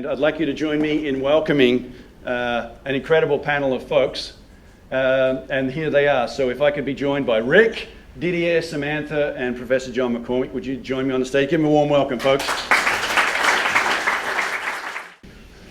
and I'd like you to join me in welcoming an incredible panel of folks. And here they are. So if I could be joined by Rick, Didier, Samantha, and Professor John McCormick, would you join me on the stage? Give them a warm welcome, folks.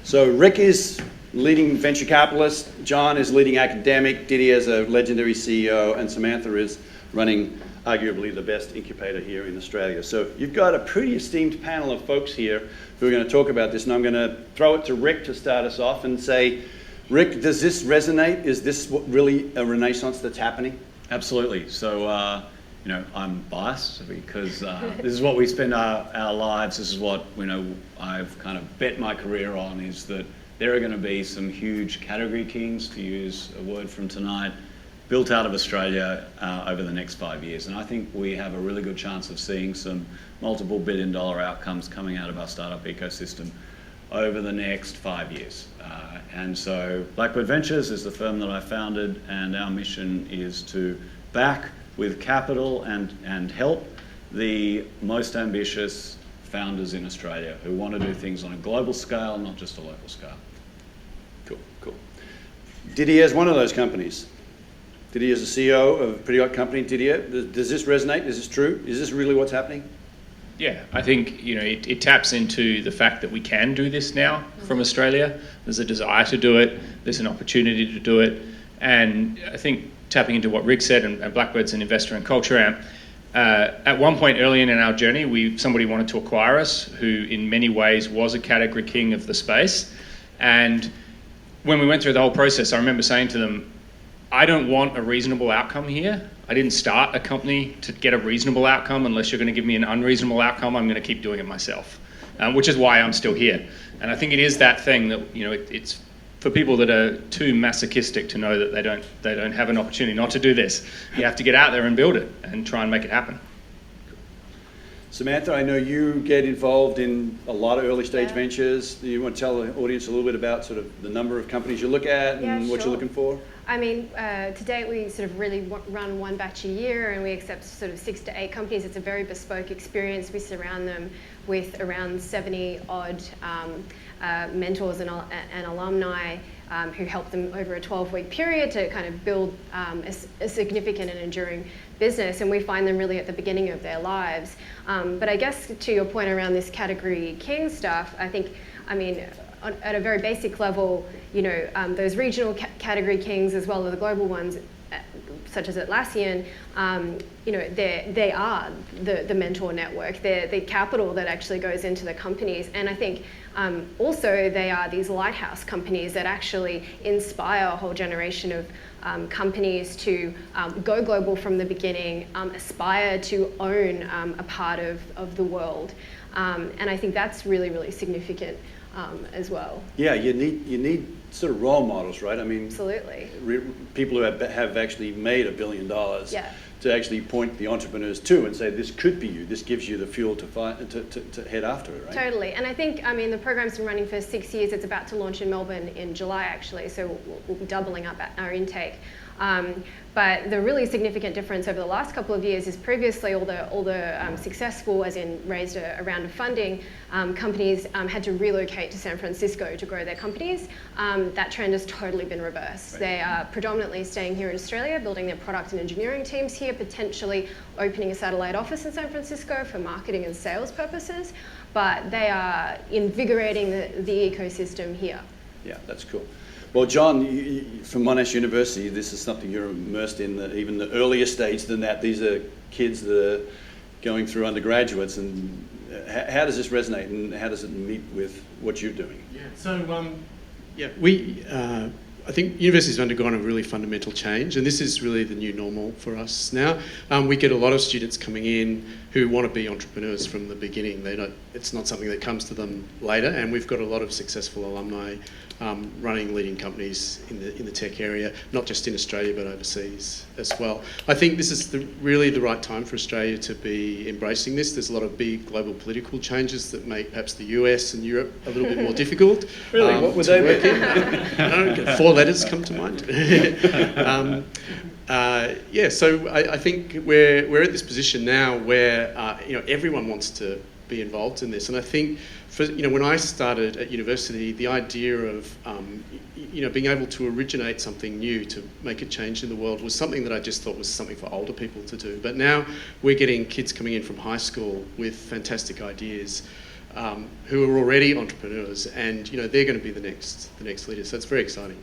So Rick is leading venture capitalist, John is leading academic, Didier is a legendary CEO, and Samantha is running arguably the best incubator here in Australia. So you've got a pretty esteemed panel of folks here who are going to talk about this, and I'm going to throw it to Rick to start us off and say, Rick, does this resonate? Is this really a renaissance that's happening? Absolutely. So, I'm biased because this is what we spend our lives. This is what I've kind of bet my career on, is that there are going to be some huge category kings, to use a word from tonight, built out of Australia over the next 5 years. And I think we have a really good chance of seeing some multiple billion-dollar outcomes coming out of our startup ecosystem over the next 5 years. And so Blackbird Ventures is the firm that I founded, and our mission is to back with capital and help the most ambitious founders in Australia who want to do things on a global scale, not just a local scale. Cool. Didier is one of those companies. Didier is the CEO of a pretty hot company. Didier, does this resonate? Is this true? Is this really what's happening? Yeah, I think it taps into the fact that we can do this now from Australia. There's a desire to do it. There's an opportunity to do it. And I think tapping into what Rick said, and Blackbird's an investor in Culture Amp, at one point early in our journey, somebody wanted to acquire us who in many ways was a category king of the space. And when we went through the whole process, I remember saying to them, I don't want a reasonable outcome here. I didn't start a company to get a reasonable outcome. Unless you're going to give me an unreasonable outcome, I'm going to keep doing it myself, which is why I'm still here. And I think it is that thing that it's for people that are too masochistic to know that they don't have an opportunity not to do this. You have to get out there and build it and try and make it happen. Samantha, I know you get involved in a lot of early stage ventures. Do you want to tell the audience a little bit about sort of the number of companies you look at and what you're looking for? I mean, to date we sort of really run one batch a year, and we accept sort of 6 to 8 companies. It's a very bespoke experience. We surround them with around 70 odd mentors and alumni who help them over a 12-week period to kind of build a significant and enduring business, and we find them really at the beginning of their lives. But I guess to your point around this category king stuff, at a very basic level, those regional category kings as well as the global ones, such as Atlassian, they are the mentor network. They're the capital that actually goes into the companies. And I think also they are these lighthouse companies that actually inspire a whole generation of companies to go global from the beginning, aspire to own a part of the world. And I think that's really, really significant as well. Yeah, you need sort of role models, right? I mean, absolutely. People who have actually made $1 billion to actually point the entrepreneurs to and say, this could be you. This gives you the fuel to head after it, right? Totally. And I think, the program's been running for 6 years. It's about to launch in Melbourne in July, actually, so we'll be doubling up our intake. But the really significant difference over the last couple of years is previously all the successful, as in raised a round of funding, companies had to relocate to San Francisco to grow their companies. That trend has totally been reversed. Right. They are predominantly staying here in Australia, building their product and engineering teams here, potentially opening a satellite office in San Francisco for marketing and sales purposes, but they are invigorating the ecosystem here. Yeah, that's cool. Well, John, from Monash University, this is something you're immersed in, even the earlier stage than that. These are kids that are going through undergraduates, and how does this resonate, and how does it meet with what you're doing? Yeah, so I think universities have undergone a really fundamental change, and this is really the new normal for us now. We get a lot of students coming in who want to be entrepreneurs from the beginning. It's not something that comes to them later, and we've got a lot of successful alumni running leading companies in the tech area, not just in Australia but overseas as well. I think this is really the right time for Australia to be embracing this. There's a lot of big global political changes that make perhaps the US and Europe a little bit more difficult. Really? What would they be? 4 letters come to mind. So I think we're at this position now where everyone wants to be involved in this. And I think, when I started at university, the idea of being able to originate something new to make a change in the world was something that I just thought was something for older people to do. But now we're getting kids coming in from high school with fantastic ideas, who are already entrepreneurs, and they're going to be the next leaders. So it's very exciting.